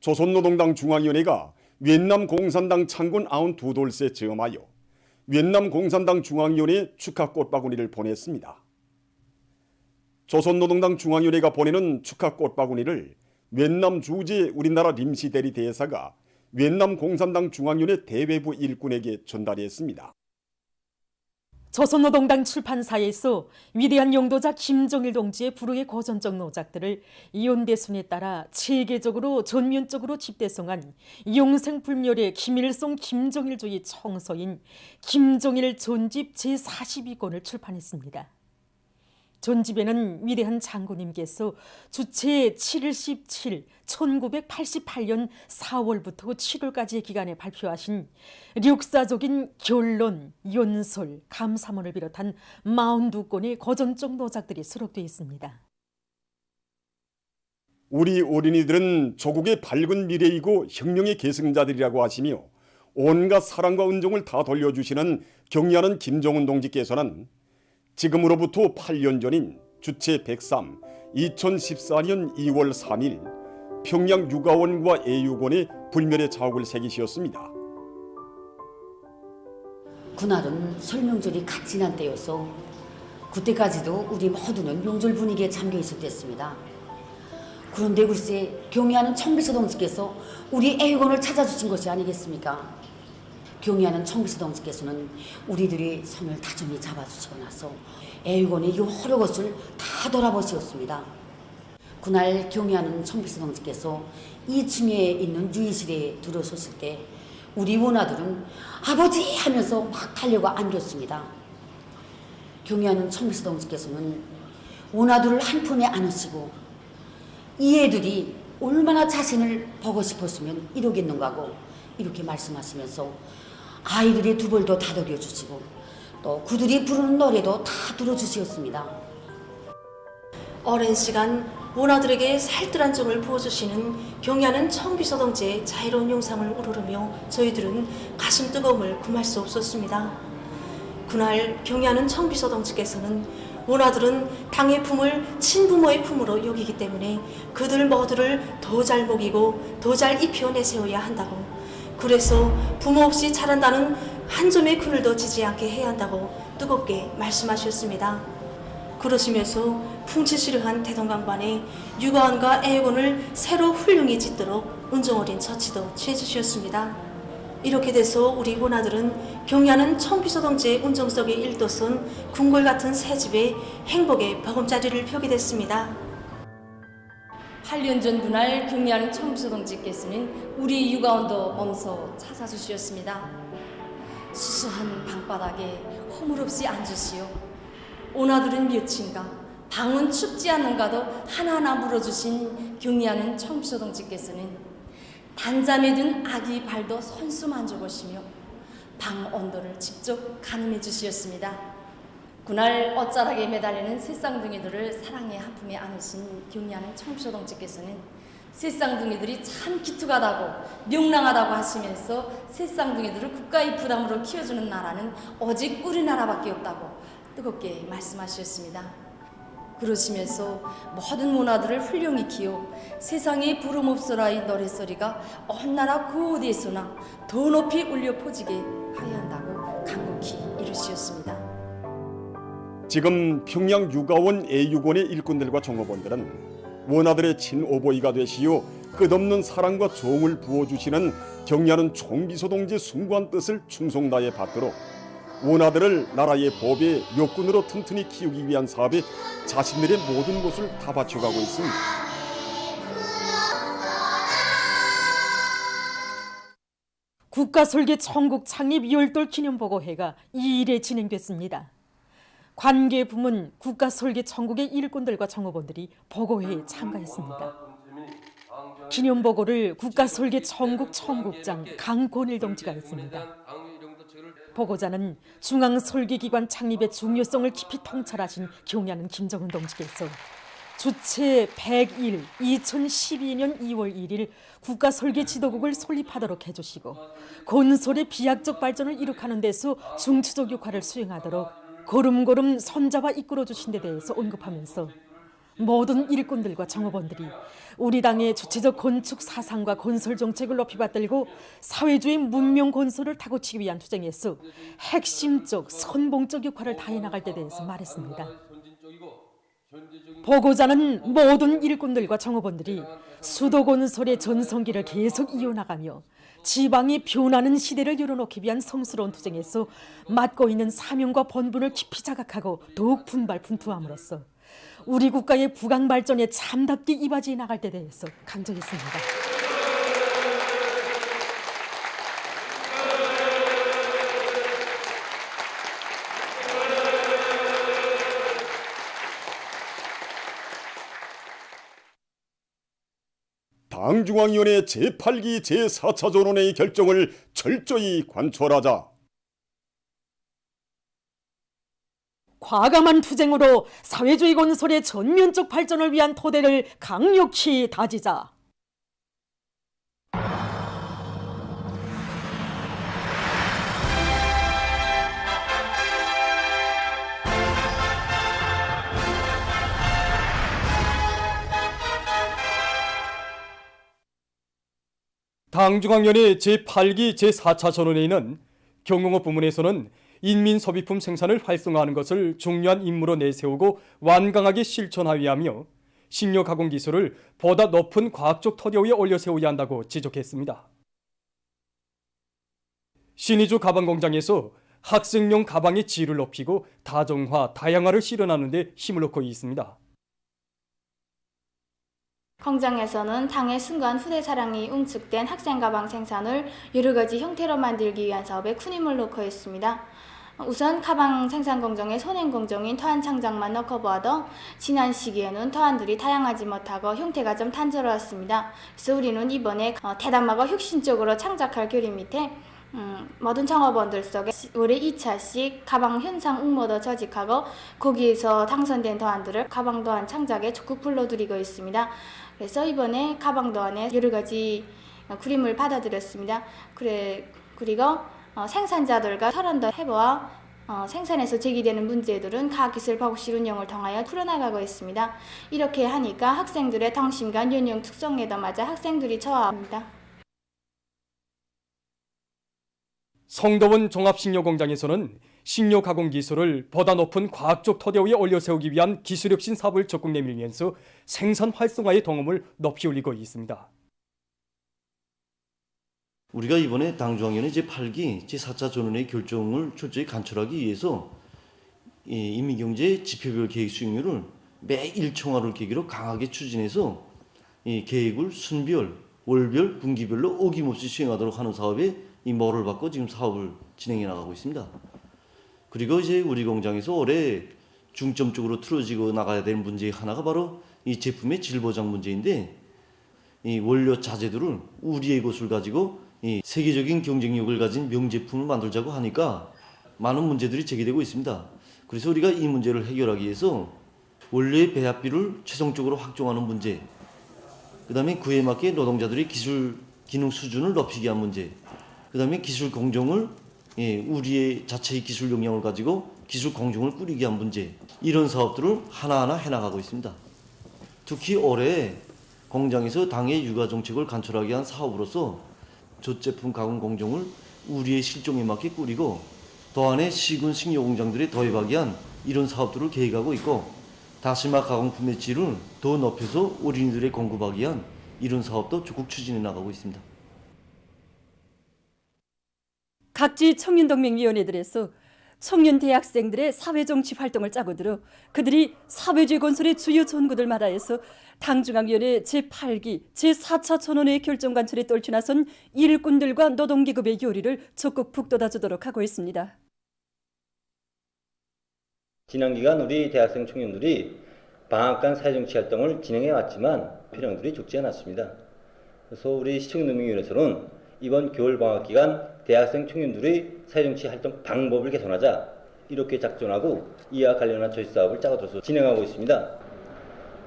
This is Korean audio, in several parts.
조선노동당 중앙위원회가 위엔남 공산당 창군 92돌세 즈음하여 위엔남 공산당 중앙위원회에 축하 꽃바구니를 보냈습니다. 조선노동당 중앙위원회가 보내는 축하 꽃바구니를 위엔남 주재 우리나라臨時대리 대사가 위엔남 공산당 중앙위원회 대외부 일꾼에게 전달했습니다. 조선노동당 출판사에서 위대한 용도자 김정일 동지의 불후의 고전적 노작들을 이온대순에 따라 체계적으로 전면적으로 집대성한 용생불멸의 김일성 김정일주의 청서인 김정일 전집 제42권을 출판했습니다. 전집에는 위대한 장군님께서 주체 7일 17, 1988년 4월부터 7월까지의 기간에 발표하신 역사적인 결론, 연설, 감사문을 비롯한 42권의 고전적 노작들이 수록되어 있습니다. 우리 어린이들은 조국의 밝은 미래이고 혁명의 계승자들이라고 하시며 온갖 사랑과 은총을 다 돌려주시는 경의하는 김정은 동지께서는 지금으로부터 8년 전인 주체 103, 2014년 2월 3일 평양 유가원과 애육원에 불멸의 자옥을 새기셨습니다. 그날은 설명절이 갓 지난 때여서 그때까지도 우리 모두는 명절 분위기에 잠겨 있었댔습니다. 그런데 글쎄 경의하는 청비서 동지께서 우리 애육원을 찾아주신 것이 아니겠습니까? 경의하는 청비서 동지께서는 우리들이 손을 다정히 잡아주시고 나서 애육원의 여러 것을 다 돌아보시었습니다. 그날 경의하는 청비서 동지께서 2층에 있는 유의실에 들어섰을 때 우리 원아들은 아버지 하면서 막 달려가 안겼습니다. 경의하는 청비서 동지께서는 원아들을 한 품에 안으시고 이 애들이 얼마나 자신을 보고 싶었으면 이러겠는가 하고 이렇게 말씀하시면서 아이들의 두 벌도 다독여 주시고 또 그들이 부르는 노래도 다 들어주시었습니다. 오랜 시간 원아들에게 살뜰한 정을 부어주시는 경의하는 청비서 동지의 자애로운 영상을 우러르며 저희들은 가슴 뜨거움을 금할 수 없었습니다. 그날 경의하는 청비서 동지께서는 원아들은 당의 품을 친부모의 품으로 여기기 때문에 그들 모두를 더 잘 먹이고 더 잘 입혀 내세워야 한다고, 그래서 부모 없이 자란다는 한 점의 그늘도 지지 않게 해야 한다고 뜨겁게 말씀하셨습니다. 그러시면서 풍치시르한 대동강반에 유가원과 애육원을 새로 훌륭히 짓도록 은정어린 처치도 취해주셨습니다. 이렇게 돼서 우리 원아들은 경의하는 청비서 동지의 운정 속에 일도선 궁궐 같은 새 집에 행복의 보금자리를 펴게 됐습니다. 8년 전 그날 경의하는 청비서 동지께서는 우리 유가원도 엄서 찾아주셨습니다. 수수한 방바닥에 허물없이 앉으시오. 오나들은 몇인가, 방은 춥지 않은가도 하나하나 물어주신 경의하는 청비서 동지께서는 단잠에 든 아기 발도 손수 만져보시며 방 온도를 직접 가늠해 주시었습니다. 그날 옷자락에 매달리는 새 쌍둥이들을 사랑의 한 품에 안으신 경의하는 청비서 동지께서는 새 쌍둥이들이 참 기특하다고 명랑하다고 하시면서 새 쌍둥이들을 국가의 부담으로 키워주는 나라는 오직 우리나라밖에 없다고 뜨겁게 말씀하셨습니다. 그러시면서 모든 문화들을 훌륭히 키워 세상에 부름없어라의 노랫소리가 온 나라 그 어디에서나 더 높이 울려 퍼지게 하여야 한다고 간곡히 이루시었습니다. 지금 평양 유가원 애육원의 일꾼들과 종업원들은 원아들의 친오보이가 되시어 끝없는 사랑과 정을 부어주시는 경의하는 총비서 동지의 숭고한 뜻을 충성다해 받도록 원아들을 나라의 법의 역군으로 튼튼히 키우기 위한 사업에 자신들의 모든 것을 다 바쳐가고 있습니다. 국가설계 천국 창립 열돌 기념보고회가 2일에 진행됐습니다. 관계 부문 국가설계 천국의 일꾼들과 정호원들이 보고회에 참가했습니다. 기념보고를 국가설계 천국 청국장 강권일 동지가 했습니다. 보고자는 중앙설계기관 창립의 중요성을 깊이 통찰하신 경의하는 김정은 동지께서 주체 101, 2012년 2월 1일 국가설계지도국을 설립하도록 해주시고 건설의 비약적 발전을 이룩하는 데서 중추적 역할을 수행하도록 걸음걸음 손잡아 이끌어주신 데 대해서 언급하면서 모든 일꾼들과 정업원들이 우리 당의 주체적 건축 사상과 건설 정책을 높이 받들고 사회주의 문명 건설을 타고치기 위한 투쟁에서 핵심적 선봉적 역할을 다해 나갈 때 대해서 말했습니다. 보고자는 모든 일꾼들과 정업원들이 수도 건설의 전성기를 계속 이어나가며 지방이 변하는 시대를 열어놓기 위한 성스러운 투쟁에서 맡고 있는 사명과 본분을 깊이 자각하고 더욱 분발분투함으로써 우리 국가의 부강 발전에 참답게 이바지해 나갈 때 대해서 강조했습니다. 당중앙위원회 제8기 제4차 전원회의 결정을 철저히 관철하자. 과감한 투쟁으로 사회주의 건설의 전면적 발전을 위한 토대를 강력히 다지자. 당중앙위원회 제8기 제4차 전원회의는 경공업 부문에서는 인민소비품 생산을 활성화하는 것을 중요한 임무로 내세우고 완강하게 실천하여야 하며 식료 가공 기술을 보다 높은 과학적 토대 위에 올려세워야 한다고 지적했습니다. 신의주 가방 공장에서 학생용 가방의 질을 높이고 다정화, 다양화를 실현하는 데 힘을 넣고 있습니다. 공장에서는 당의 순간 후대 사랑이 응축된 학생 가방 생산을 여러 가지 형태로 만들기 위한 사업에 큰 힘을 넣고 있습니다. 우선 가방 생산 공정의 선행 공정인 토한 창장만 놓고 보아도 지난 시기에는 토한들이 다양하지 못하고 형태가 좀 단조로웠습니다. 그래서 우리는 이번에 대담하고 혁신적으로 창작할 결의 밑에 모든 창업원들 속에 올해 2차씩 가방 현상 응모도 조직하고 거기에서 당선된 도안들을 가방 도안 창작에 적극 불러들이고 있습니다. 그래서 이번에 가방 도안에 여러 가지 그림을 받아들였습니다. 그리고 생산자들과 토론도 해보아 생산에서 제기되는 문제들은 과학기술 보급실 운영을 통하여 풀어나가고 있습니다. 이렇게 하니까 학생들의 당심과 연령 특성에도 맞아 학생들이 좋아합니다. 성도원 종합식료공장에서는 식료 가공 기술을 보다 높은 과학적 토대 위에 올려세우기 위한 기술혁신 사업을 적극 내밀면서 생산 활성화의 동험을 높이 올리고 있습니다. 우리가 이번에 당중앙위원회 제8기 제4차 전원회의 결정을 철저히 간철하기 위해서 인민경제 지표별 계획 수익률을 매 1총알을 계기로 강하게 추진해서 이 계획을 순별, 월별, 분기별로 어김없이 수행하도록 하는 사업에 이 모를 받고 지금 사업을 진행해 나가고 있습니다. 그리고 이제 우리 공장에서 올해 중점적으로 틀어지고 나가야 될 문제 하나가 바로 이 제품의 질 보장 문제인데, 이 원료 자재들을 우리의 것을 가지고 이 세계적인 경쟁력을 가진 명제품을 만들자고 하니까 많은 문제들이 제기되고 있습니다. 그래서 우리가 이 문제를 해결하기 위해서 원료의 배합비를 최종적으로 확정하는 문제, 그 다음에 그에 맞게 노동자들의 기술 기능 수준을 높이기 위한 문제, 그 다음에 기술 공정을 우리의 자체의 기술 역량을 가지고 기술 공정을 꾸리기 위한 문제, 이런 사업들을 하나하나 해나가고 있습니다. 특히 올해 공장에서 당의 육아 정책을 관철하기 위한 사업으로서 젖제품 가공 공정을 우리의 실종에 맞게 꾸리고 도안의 시군 식료 공장들에 도입하기 위한 이런 사업들을 계획하고 있고, 다시마 가공품의 질을 더 높여서 어린이들에 공급하기 위한 이런 사업도 적극 추진해 나가고 있습니다. 각지 청년동맹위원회들에서 청년 대학생들의 사회정치 활동을 짜고 들어 그들이 사회주의 건설의 주요 전구들 마다에서 당중앙위원회 제8기 제4차 전원회의 결정 관철에 떨쳐 나선 일꾼들과 노동계급의 요리를 적극 북돋아주도록 하고 있습니다. 지난 기간 우리 대학생 청년들이 방학간 사회정치 활동을 진행해 왔지만 필요들이 적지 않았습니다. 그래서 우리 시청동맹위원회에서는 이번 겨울방학 기간 대학생 청년들의 사회정치 활동 방법을 개선하자 이렇게 작전하고 이와 관련한 조직사업을 짜고들어서 진행하고 있습니다.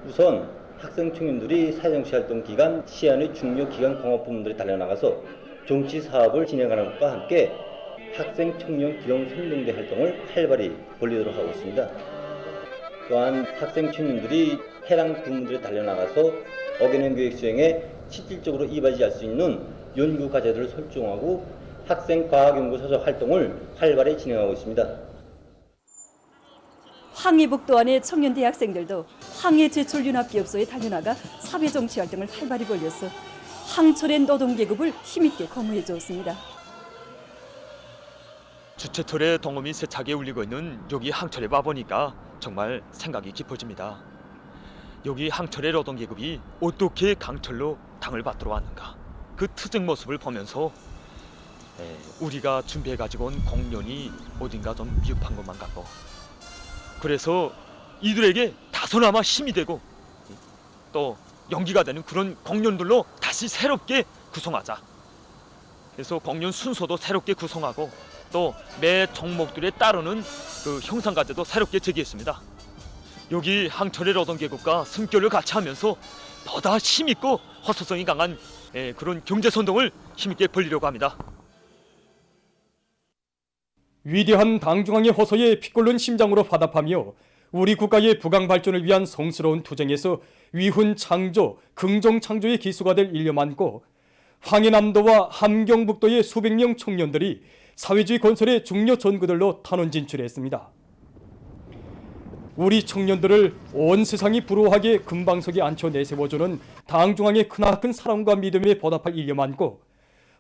우선 학생 청년들이 사회정치 활동 기간 시안의 중요 기관 공업 부문들에 달려나가서 정치 사업을 진행하는 것과 함께 학생 청년 기동 선동대 활동을 활발히 벌이도록 하고 있습니다. 또한 학생 청년들이 해당 부문들에 달려나가서 어게인 교육 수행에 실질적으로 이바지할 수 있는 연구 과제들을 설정하고 학생 과학연구 서적 활동을 활발히 진행하고 있습니다. 항해북도 안의 청년 대학생들도 항해 제철 융합기업소에 달려나가 사회정치 활동을 활발히 벌여서 항철의 노동계급을 힘있게 거무해 주었습니다. 주최철의 동음이 세차게 울리고 있는 여기 항철에 와보니까 정말 생각이 깊어집니다. 여기 항철의 노동계급이 어떻게 강철로 당을 받들어 왔는가, 그 투쟁 모습을 보면서 우리가 준비해가지고 온 공연이 어딘가 좀 미흡한 것만 같고, 그래서 이들에게 다소나마 힘이 되고 또 연기가 되는 그런 공연들로 다시 새롭게 구성하자. 그래서 공연 순서도 새롭게 구성하고 또 매 종목들에 따르는 그 형상과제도 새롭게 제기했습니다. 여기 항철의 노동계급과 숨결을 같이 하면서 보다 힘있고 허소성이 강한 그런 경제선동을 힘있게 벌리려고 합니다. 위대한 당중앙의 호소에 피끓는 심장으로 화답하며 우리 국가의 부강 발전을 위한 성스러운 투쟁에서 위훈 창조, 긍정 창조의 기수가 될 일념 안고 황해남도와 함경북도의 수백 명 청년들이 사회주의 건설의 중요 전구들로 탄원 진출했습니다. 우리 청년들을 온 세상이 부러워하게 금방석에 앉혀 내세워주는 당중앙의 크나큰 사랑과 믿음에 보답할 일념 안고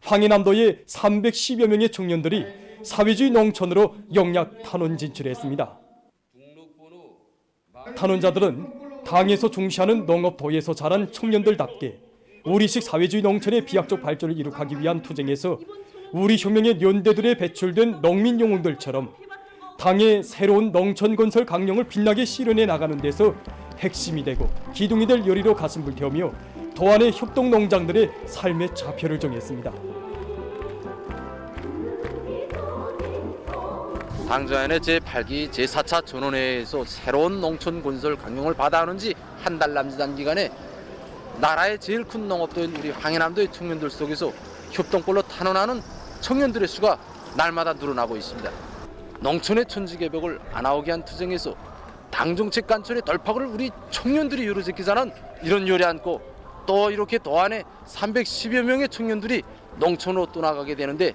황해남도의 310여 명의 청년들이 사회주의 농촌으로 영약 탄원 진출했습니다. 탄원자들은 당에서 중시하는 농업도에서 자란 청년들답게 우리식 사회주의 농촌의 비약적 발전을 이룩하기 위한 투쟁에서 우리 혁명의 연대들에 배출된 농민 영웅들처럼 당의 새로운 농촌 건설 강령을 빛나게 실현해 나가는 데서 핵심이 되고 기둥이 될 열의로 가슴 불태우며 도안의 협동 농장들의 삶의 좌표를 정했습니다. 당정안의 제8기 제4차 전원회의에서 새로운 농촌 건설 강령을 받아오는 지 한 달 남짓한 기간에 나라의 제일 큰 농업도인 우리 황해남도의 청년들 속에서 협동벌로 탄원하는 청년들의 수가 날마다 늘어나고 있습니다. 농촌의 천지개벽을 안 나오게 한 투쟁에서 당정책 간천의 돌파구를 우리 청년들이 이루어지기자는 이런 요리 안고 또 이렇게 도안에 310여 명의 청년들이 농촌으로 떠나가게 되는데,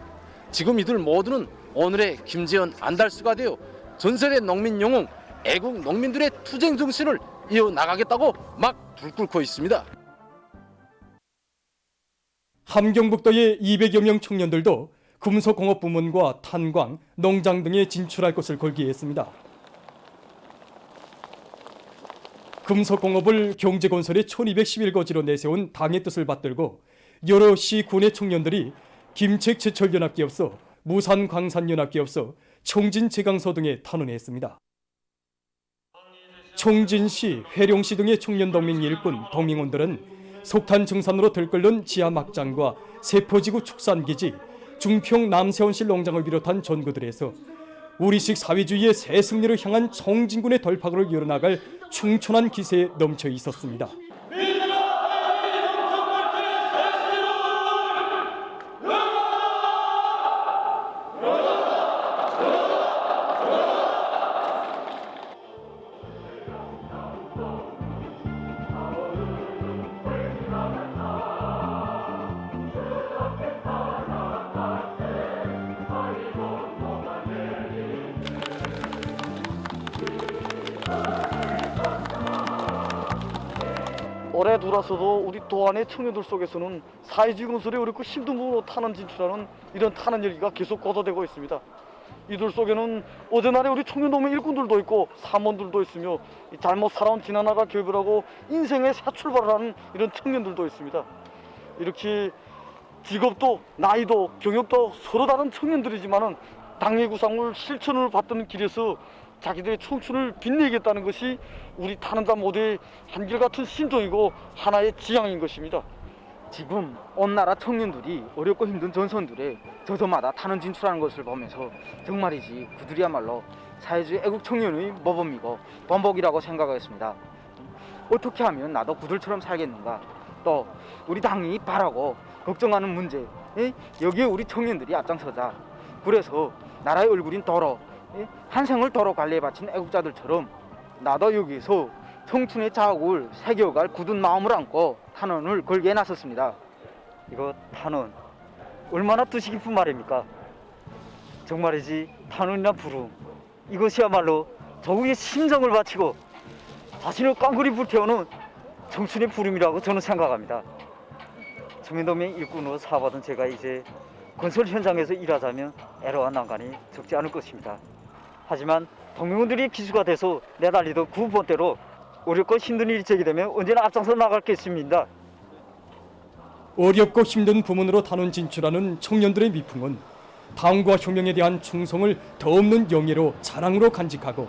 지금 이들 모두는 오늘의 김재현 안달수가 되어 전설의 농민 영웅 애국 농민들의 투쟁 정신을 이어나가겠다고 막 불 끓고 있습니다. 함경북도의 200여 명 청년들도 금속공업 부문과 탄광, 농장 등에 진출할 것을 걸기했습니다. 금속공업을 경제건설의 1211거지로 내세운 당의 뜻을 받들고 여러 시, 군의 청년들이 김책제철연합기업소, 무산광산연합기업소, 청진제강소 등에 탄원했습니다. 청진시, 회룡시 등의 청년동맹 일꾼, 동맹원들은 속탄 증산으로 들끓는 지하막장과 세포지구 축산기지, 중평 남세원실 농장을 비롯한 전구들에서 우리식 사회주의의 새 승리를 향한 청진군의 돌파구를 이어나갈 충천한 기세에 넘쳐 있었습니다. 올해 들어서도 우리 도안의 청년들 속에서는 사회주의 건설에 어렵고 힘든 부분으로 탄원 진출하는 이런 탄원 열기가 계속 거둬되고 있습니다. 이들 속에는 어제날에 우리 청년동맹 일꾼들도 있고 사원들도 있으며 잘못 살아온 지나나가 결별하고 인생의 새 출발을 하는 이런 청년들도 있습니다. 이렇게 직업도 나이도 경력도 서로 다른 청년들이지만은 당의 구상을 실천을 받던 길에서 자기들의 청춘을 빛내겠다는 것이 우리 탄원자 모두의 한결같은 심정이고 하나의 지향인 것입니다. 지금 온 나라 청년들이 어렵고 힘든 전선들에 저저마다 탄원 진출하는 것을 보면서 정말이지 그들이야말로 사회주의 애국 청년의 모범이고 본보기라고 생각하겠습니다. 어떻게 하면 나도 그들처럼 살겠는가, 또 우리 당이 바라고 걱정하는 문제, 여기에 우리 청년들이 앞장서자. 그래서 나라의 얼굴인 도로, 한 생을 도로 관리에 바친 애국자들처럼 나도 여기에서 청춘의 자욱을 새겨갈 굳은 마음을 안고 탄원을 걸기에 나섰습니다. 이거 탄원 얼마나 뜻이 깊은 말입니까? 정말이지 탄원이나 부름 이것이야말로 저국의 심정을 바치고 자신을 깡그리 불태우는 청춘의 부름이라고 저는 생각합니다. 청년동맹 일꾼으로 사업하던 제가 이제 건설 현장에서 일하자면 애로와 난관이 적지 않을 것입니다. 하지만 동맹원들이 기수가 돼서 내달리던 그 본대로 어렵고 힘든 일이 제기되면 언제나 앞장서 나가겠습니다. 어렵고 힘든 부문으로 단원 진출하는 청년들의 미풍은 당과 혁명에 대한 충성을 더없는 영예로 자랑으로 간직하고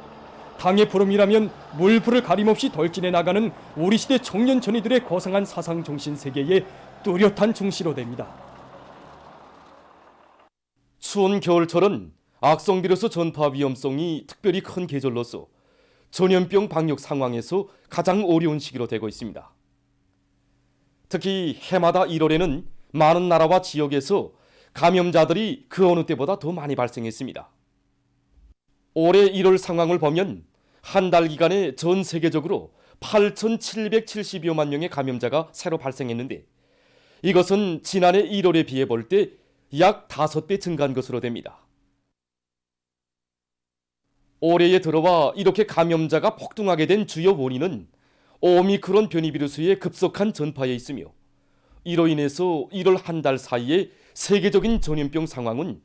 당의 부름이라면 물불을 가림없이 돌진해 나가는 우리 시대 청년 전의들의 고상한 사상 정신 세계에 뚜렷한 중시로 됩니다. 추운 겨울철은 악성 비루스 전파 위험성이 특별히 큰 계절로서 전염병 방역 상황에서 가장 어려운 시기로 되고 있습니다. 특히 해마다 1월에는 많은 나라와 지역에서 감염자들이 그 어느 때보다 더 많이 발생했습니다. 올해 1월 상황을 보면 한 달 기간에 전 세계적으로 8,770여만 명의 감염자가 새로 발생했는데 이것은 지난해 1월에 비해 볼 때 약 5배 증가한 것으로 됩니다. 올해에 들어와 이렇게 감염자가 폭등하게 된 주요 원인은 오미크론 변이 비루스의 급속한 전파에 있으며 이로 인해서 1월 한 달 사이에 세계적인 전염병 상황은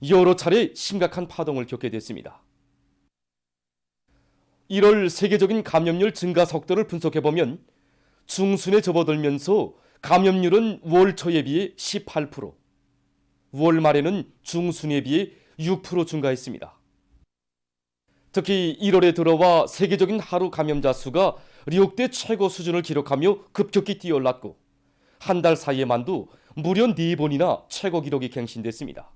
여러 차례 심각한 파동을 겪게 됐습니다. 1월 세계적인 감염률 증가 속도를 분석해보면 중순에 접어들면서 감염률은 월 초에 비해 18%, 월 말에는 중순에 비해 6% 증가했습니다. 특히 1월에 들어와 세계적인 하루 감염자 수가 역대 최고 수준을 기록하며 급격히 뛰어올랐고 한 달 사이에만도 무려 4번이나 최고 기록이 갱신됐습니다.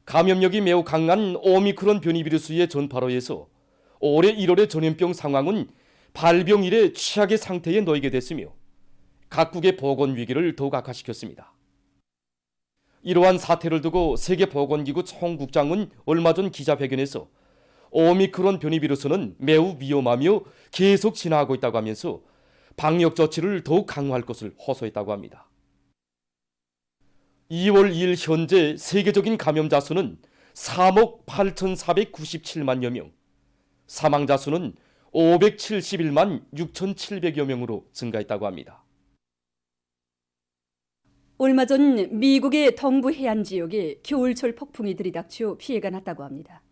감염력이 매우 강한 오미크론 변이 비루스의 전파로 해서 올해 1월의 전염병 상황은 발병 이래 최악의 상태에 놓이게 됐으며 각국의 보건 위기를 더욱 악화시켰습니다. 이러한 사태를 두고 세계보건기구 총국장은 얼마 전 기자회견에서 오미크론 변이 비루스는 매우 위험하며 계속 진화하고 있다고 하면서 방역 조치를 더욱 강화할 것을 호소했다고 합니다. 2월 2일 현재 세계적인 감염자 수는 3억 8,497만여 명, 사망자 수는 571만 6,700여 명으로 증가했다고 합니다. 얼마 전 미국의 동부 해안 지역에 겨울철 폭풍이 들이닥쳐 피해가 났다고 합니다.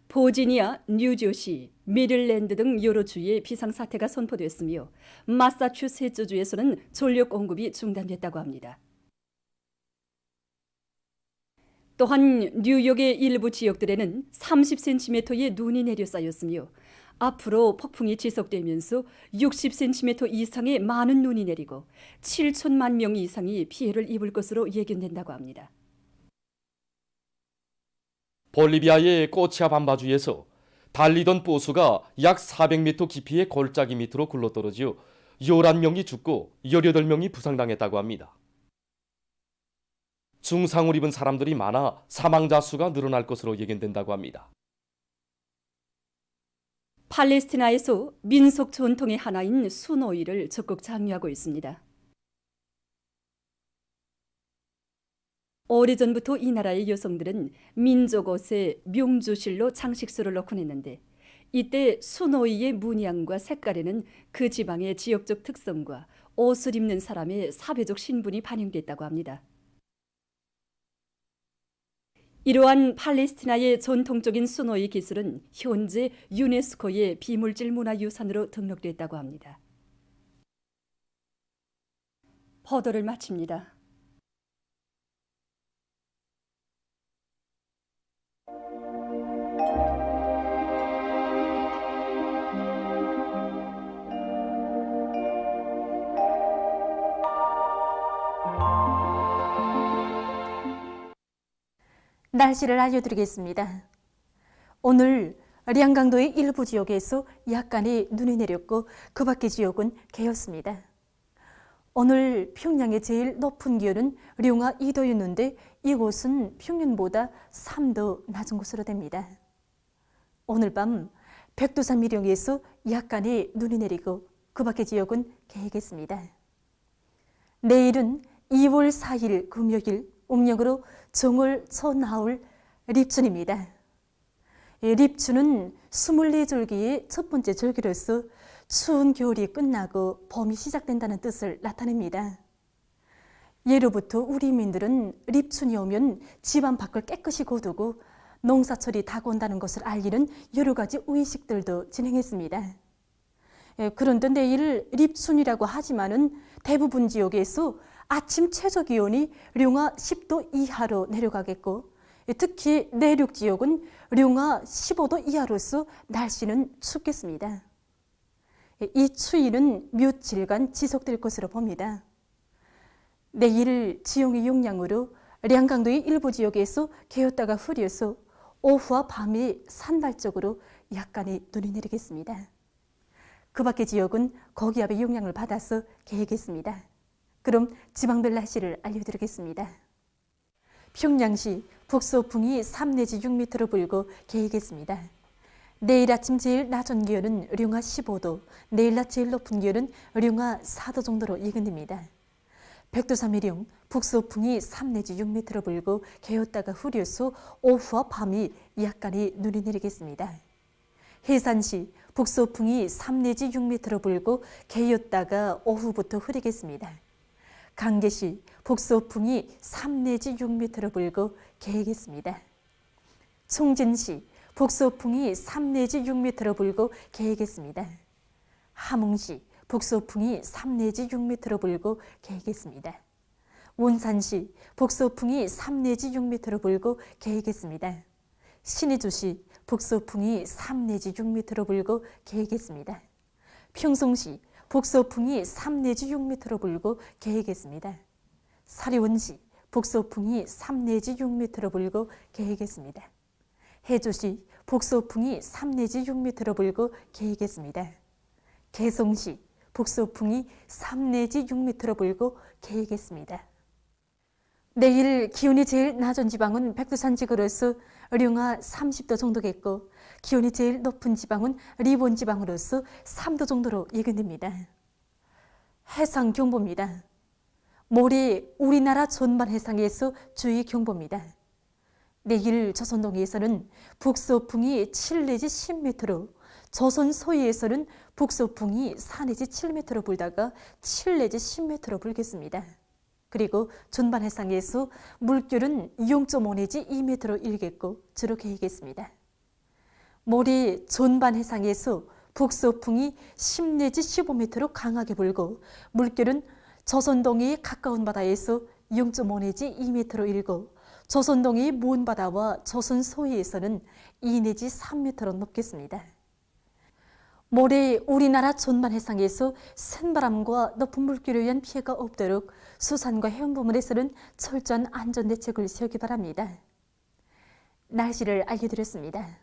버지니아, 뉴저시, 메릴랜드 등 여러 주에 비상사태가 선포됐으며 마사추세츠 주에서는 전력 공급이 중단됐다고 합니다. 또한 뉴욕의 일부 지역들에는 30cm의 눈이 내려 쌓였으며 앞으로 폭풍이 지속되면서 60cm 이상의 많은 눈이 내리고 7천만 명 이상이 피해를 입을 것으로 예견된다고 합니다. 볼리비아의 꼬치아 밤바주에서 달리던 버스가 약 400m 깊이의 골짜기 밑으로 굴러떨어져 11명이 죽고 18명이 부상당했다고 합니다. 중상을 입은 사람들이 많아 사망자 수가 늘어날 것으로 예견된다고 합니다. 팔레스티나에서 민속 전통의 하나인 수노이를 적극 장려하고 있습니다. 오래전부터 이 나라의 여성들은 민족 옷에 명주실로 장식수를 넣곤 했는데 이때 수노이의 문양과 색깔에는 그 지방의 지역적 특성과 옷을 입는 사람의 사회적 신분이 반영됐다고 합니다. 이러한 팔레스티나의 전통적인 수노이 기술은 현재 유네스코의 비물질 문화유산으로 등록됐다고 합니다. 보도를 마칩니다. 날씨를 알려드리겠습니다. 오늘 량강도의 일부 지역에서 약간의 눈이 내렸고 그 밖의 지역은 개였습니다. 오늘 평양의 제일 높은 기온은 룡화 2도였는데 이곳은 평년보다 3도 낮은 곳으로 됩니다. 오늘 밤 백두산 미령에서 약간의 눈이 내리고 그 밖의 지역은 개겠습니다. 내일은 2월 4일 금요일 음력으로 정월 첫나흘 립춘입니다. 립춘은 24절기의 첫 번째 절기로서 추운 겨울이 끝나고 봄이 시작된다는 뜻을 나타냅니다. 예로부터 우리 민들은 립춘이 오면 집안 밖을 깨끗이 거두고 농사철이 다가온다는 것을 알리는 여러 가지 의식들도 진행했습니다. 그런데 내일 립춘이라고 하지만은 대부분 지역에서 아침 최저 기온이 룡하 10도 이하로 내려가겠고 특히 내륙 지역은 룡하 15도 이하로서 날씨는 춥겠습니다. 이 추위는 며칠간 지속될 것으로 봅니다. 내일 지형의 영향으로 량강도의 일부 지역에서 개었다가 흐려서 오후와 밤에 산발적으로 약간의 눈이 내리겠습니다. 그 밖의 지역은 거기압의 영향을 받아서 개겠습니다. 그럼 지방별 날씨를 알려드리겠습니다. 평양시 북서풍이 3 내지 6m로 불고 개겠습니다. 내일 아침 제일 낮은 기온은 룡하 15도, 내일 낮 제일 높은 기온은 룡하 4도 정도로 예견됩니다. 백두산 미령 북서풍이 3 내지 6m로 불고 개었다가 흐려서 오후와 밤이 약간의 눈이 내리겠습니다. 해산시 북서풍이 3 내지 6m로 불고 개었다가 오후부터 흐리겠습니다. 강계시 북서풍이 3 내지 6m로 불고 개겠습니다. 총진시 북서풍이 3 내지 6m로 불고 개겠습니다. 함흥시 북서풍이 3 내지 6m로 불고 개겠습니다. 원산시 북서풍이 3 내지 6m로 불고 개겠습니다. 신의주시 북서풍이 3 내지 6m로 불고 개겠습니다. 평송시 북서풍이 3 내지 6m로 불고 개겠습니다. 사리원시 북서풍이 3 내지 6m로 불고 개겠습니다. 해주시 북서풍이 3 내지 6m로 불고 개겠습니다. 개성시 북서풍이 3 내지 6m로 불고 개겠습니다. 내일 기온이 제일 낮은 지방은 백두산 지구로서 룡하 30도 정도겠고 기온이 제일 높은 지방은 리본 지방으로서 3도 정도로 예견됩니다. 해상경보입니다. 모레 우리나라 전반 해상에서 주의 경보입니다. 내일 조선동해에서는 북서풍이 7 내지 10m로 조선 서해에서는 북서풍이 4 내지 7m로 불다가 7 내지 10m로 불겠습니다. 그리고 전반 해상에서 물결은 0.5 내지 2m로 일겠고 주로 개겠습니다. 모레 전반 해상에서 북서풍이 10 내지 15m로 강하게 불고 물결은 조선동해의 가까운 바다에서 0.5 내지 2m로 일고 조선동해의 먼 바다와 조선 서해에서는 2 내지 3m로 높겠습니다. 모레 우리나라 전반 해상에서 센 바람과 높은 물결에 의한 피해가 없도록 수산과 해운 부문에서는 철저한 안전 대책을 세우기 바랍니다. 날씨를 알려드렸습니다.